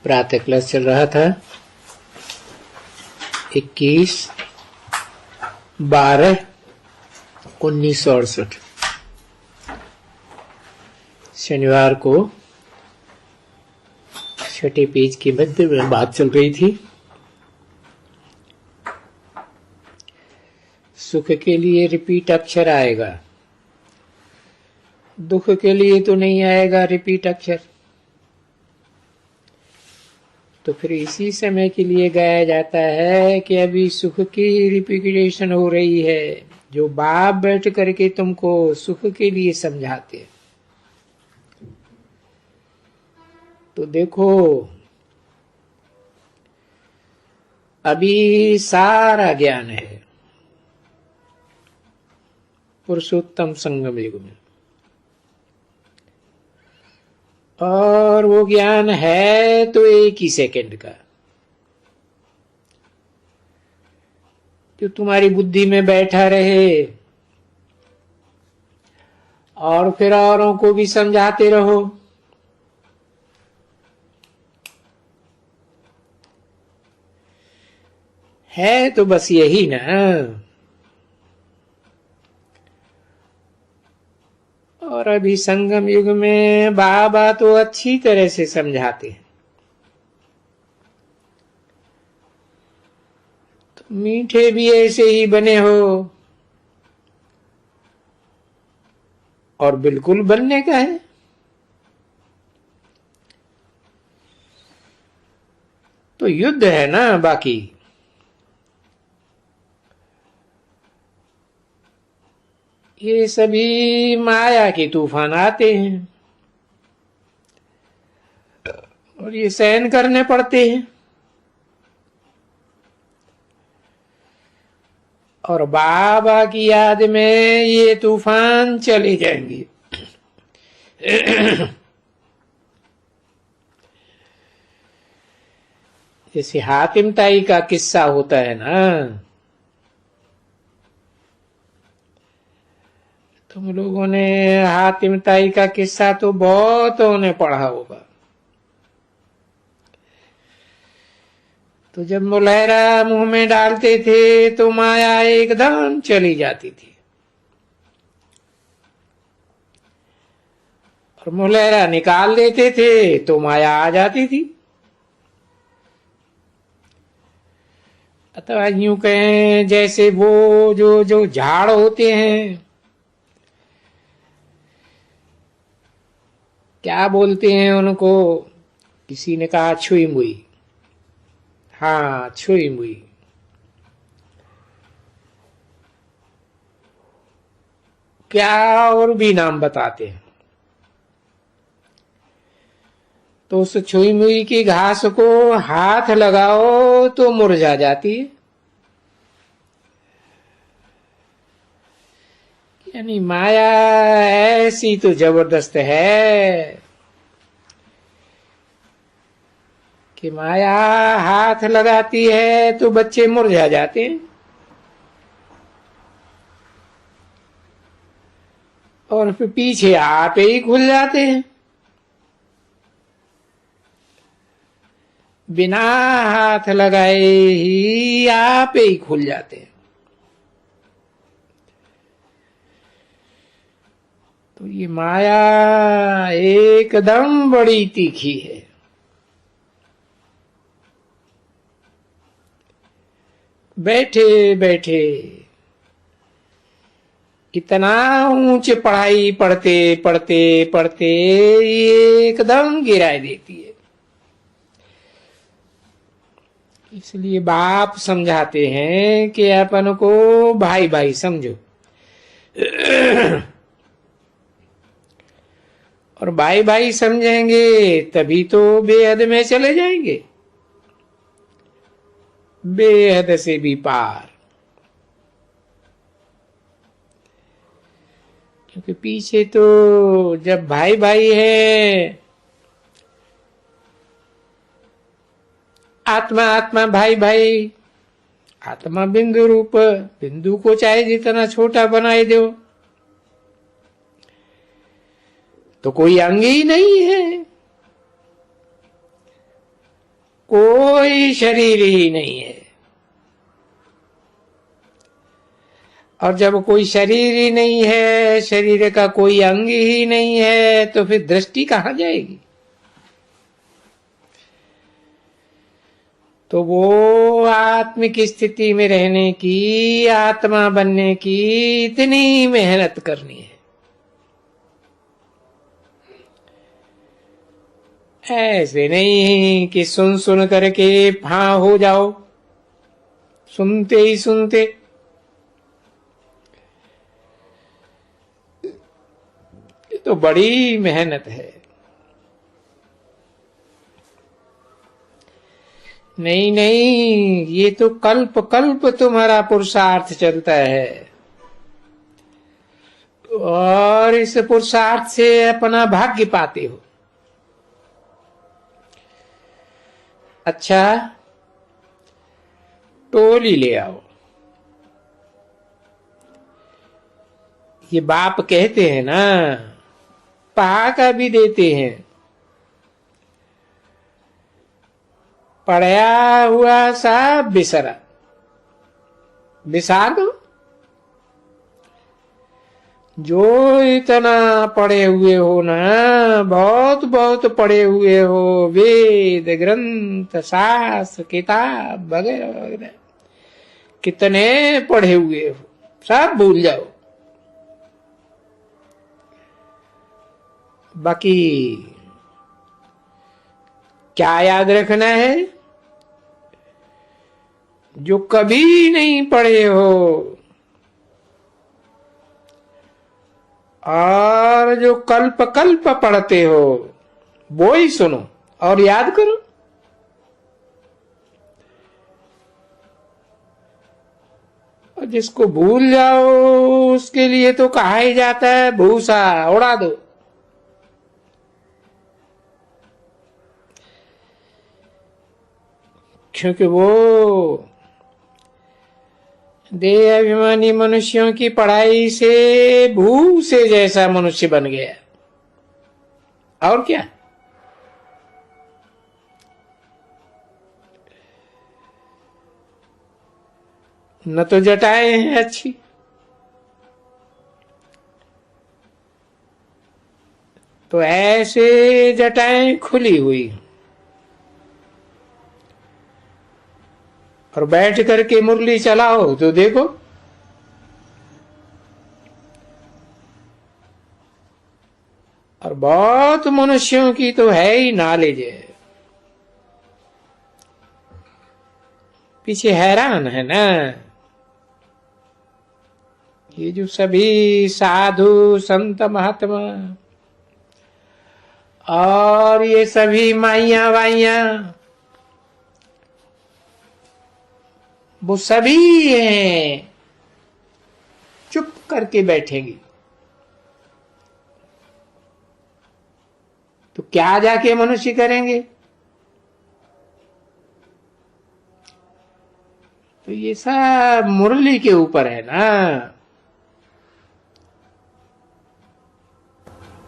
प्रातः क्लास चल रहा था 21/12/1968। शनिवार को छठे पेज के मध्य में बात चल रही थी। सुख के लिए रिपीट अक्षर आएगा, दुख के लिए तो नहीं आएगा रिपीट अक्षर। तो फिर इसी समय के लिए गाया जाता है कि अभी सुख की रिपीटेशन हो रही है, जो बाप बैठ करके तुमको सुख के लिए समझाते। तो देखो अभी सारा ज्ञान है पुरुषोत्तम संगम युग में, और वो ज्ञान है तो एक ही सेकंड का, जो तुम्हारी बुद्धि में बैठा रहे और फिर औरों को भी समझाते रहो। है तो बस यही ना। और अभी संगम युग में बाबा तो अच्छी तरह से समझाते हैं। तो मीठे भी ऐसे ही बने हो, और बिल्कुल बनने का है। तो युद्ध है ना बाकी। ये सभी माया के तूफान आते हैं और ये सहन करने पड़ते हैं, और बाबा की याद में ये तूफान चले जाएंगे। जैसे हातिम ताई का किस्सा होता है ना, तुम लोगों ने हातिम ताई का किस्सा तो बहुतों ने पढ़ा होगा। तो जब मुलहरा मुंह में डालते थे तो माया एकदम चली जाती थी, और मुलहरा निकाल देते थे तो माया आ जाती थी। अथवा यूं कहें जैसे वो जो झाड़ होते हैं, क्या बोलते हैं उनको, किसी ने कहा छुई मुई। हाँ, छुई मुई। क्या और भी नाम बताते हैं। तो उस छुई मुई की घास को हाथ लगाओ तो मुरझा जाती है। यानी माया ऐसी तो जबरदस्त है कि माया हाथ लगाती है तो बच्चे मुरझा जाते हैं, और फिर पीछे आप ही खुल जाते हैं। बिना हाथ लगाए ही आप ही खुल जाते हैं। तो ये माया एकदम बड़ी तीखी है। बैठे बैठे इतना ऊंचे पढ़ाई पढ़ते पढ़ते पढ़ते एकदम गिरा देती है। इसलिए बाप समझाते हैं कि अपन को भाई भाई समझो, और भाई भाई समझेंगे तभी तो बेहद में चले जाएंगे, बेहद से भी पार। क्योंकि पीछे तो जब भाई भाई है, आत्मा आत्मा भाई भाई, आत्मा बिंदु रूप, बिंदु को चाहे जितना छोटा बनाए दो तो कोई अंग ही नहीं है। कोई शरीर ही नहीं है। और जब कोई शरीर ही नहीं है, शरीर का कोई अंग ही नहीं है, तो फिर दृष्टि कहां जाएगी? तो वो आत्मिक स्थिति में रहने की, आत्मा बनने की इतनी मेहनत करनी है। ऐसे नहीं कि सुन सुन करके हाँ हो जाओ, सुनते ही सुनते। ये तो बड़ी मेहनत है। नहीं नहीं, ये तो कल्प कल्प तुम्हारा पुरुषार्थ चलता है, और इस पुरुषार्थ से अपना भाग्य पाते हो। अच्छा, टोली ले आओ। ये बाप कहते हैं ना, पहाका भी देते हैं। पढ़या हुआ सा बिसरा, बिसार दो। जो इतना पढ़े हुए हो ना, बहुत बहुत पढ़े हुए हो, वेद ग्रंथ शास्त्र किताब वगैरह वगैरह, कितने पढ़े हुए हो, सब भूल जाओ। बाकी क्या याद रखना है? जो कभी नहीं पढ़े हो और जो कल्प कल्प पढ़ते हो, वो ही सुनो और याद करो। और जिसको भूल जाओ, उसके लिए तो कहा ही जाता है भूसा उड़ा दो। क्योंकि वो देह अभिमानी मनुष्यों की पढ़ाई से भूसे जैसा मनुष्य बन गया। और क्या? न तो जटाएं हैं अच्छी, तो ऐसे जटाएं खुली हुई, और बैठ करके मुरली चलाओ तो देखो, और बहुत मनुष्यों की तो है ही नॉलेज है। पीछे हैरान है ना, ये जो सभी साधु संत महात्मा और ये सभी माइया वाइया, वो सभी हैं, चुप करके बैठेंगी। तो क्या जाके मनुष्य करेंगे? तो ये सब मुरली के ऊपर है ना।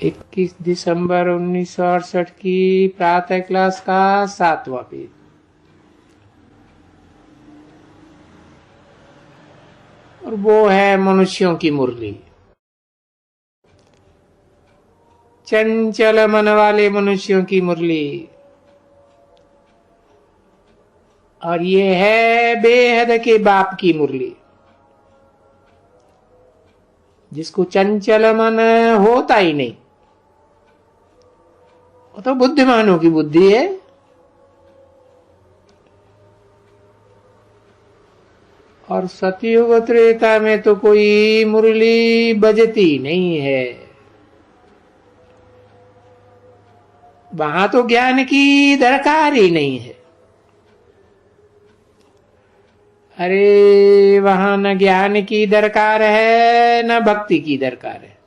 21 दिसंबर 1968 की प्रातः क्लास का 7वां पेज। और वो है मनुष्यों की मुरली, चंचल मन वाले मनुष्यों की मुरली। और ये है बेहद के बाप की मुरली, जिसको चंचल मन होता ही नहीं, वो तो बुद्धिमानों की बुद्धि है। और सतयुग त्रेता में तो कोई मुरली बजती नहीं है, वहां तो ज्ञान की दरकार ही नहीं है। अरे वहां न ज्ञान की दरकार है, न भक्ति की दरकार है।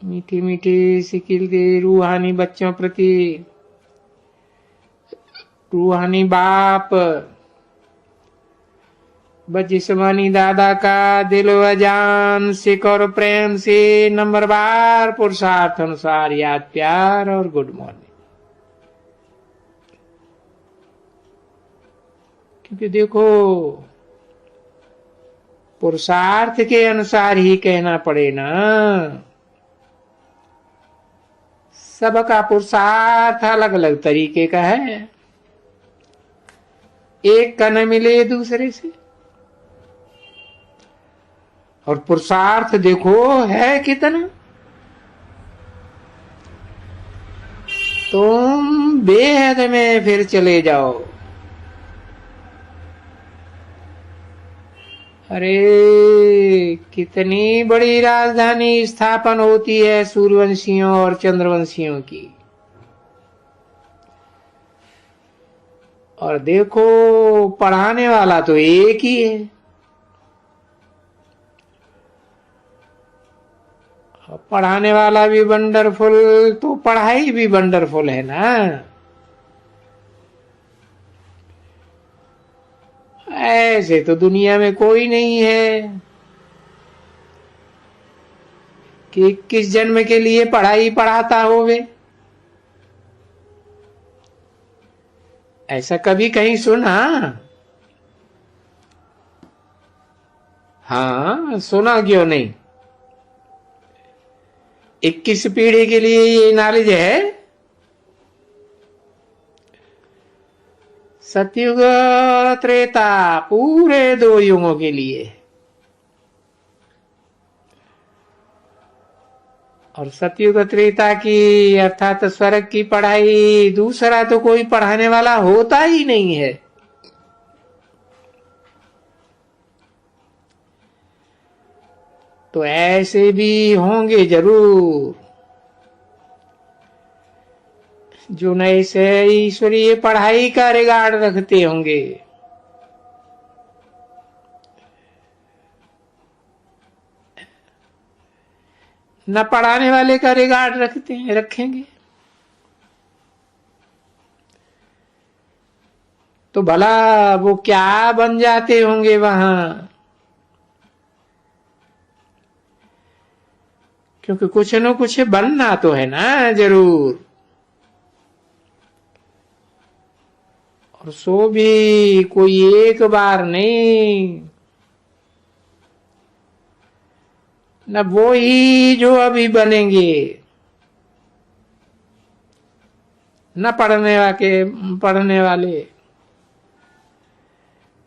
मीठी मीठी सिकिल दे रूहानी बच्चों प्रति, रूहानी बाप बस जिस्मानी दादा का दिल अजान सिख और प्रेम से नंबरवार पुरुषार्थ अनुसार याद प्यार और गुड मॉर्निंग। क्योंकि देखो पुरुषार्थ के अनुसार ही कहना पड़े ना। सबका पुरुषार्थ अलग अलग तरीके का है, एक का न मिले दूसरे से। और पुरुषार्थ देखो है कितना। तुम बेहद में फिर चले जाओ। अरे कितनी बड़ी राजधानी स्थापन होती है सूर्यवंशियों और चंद्रवंशियों की। और देखो पढ़ाने वाला तो एक ही है। पढ़ाने वाला भी वंडरफुल तो पढ़ाई भी वंडरफुल है ना। ऐसे तो दुनिया में कोई नहीं है कि किस जन्म के लिए पढ़ाई पढ़ाता होवे। ऐसा कभी कहीं सुना? हाँ सुना क्यों नहीं। 21 पीढ़ी के लिए ये नॉलेज है। सतयुग और त्रेता पूरे 2 युगों के लिए। और सतयुग त्रेता की अर्थात स्वर्ग की पढ़ाई दूसरा तो कोई पढ़ाने वाला होता ही नहीं है। तो ऐसे भी होंगे जरूर जो नए से ईश्वरीय पढ़ाई का रिगार्ड रखते होंगे। न पढ़ाने वाले का रिगार्ड रखेंगे। तो भला वो क्या बन जाते होंगे वहां। क्योंकि कुछ न कुछ बनना तो है ना जरूर। और सो भी कोई एक बार नहीं। न वो ही जो अभी बनेंगे, न पढ़ने वाले,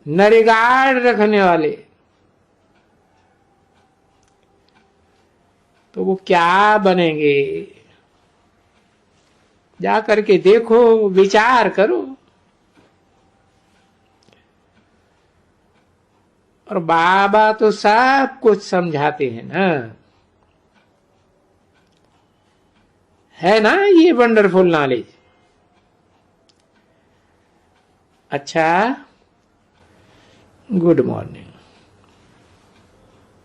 न रिगार्ड रखने वाले। तो वो क्या बनेंगे? जा करके देखो, विचार करो। और बाबा तो सब कुछ समझाते हैं ना। है ना ये वंडरफुल नॉलेज। अच्छा गुड मॉर्निंग।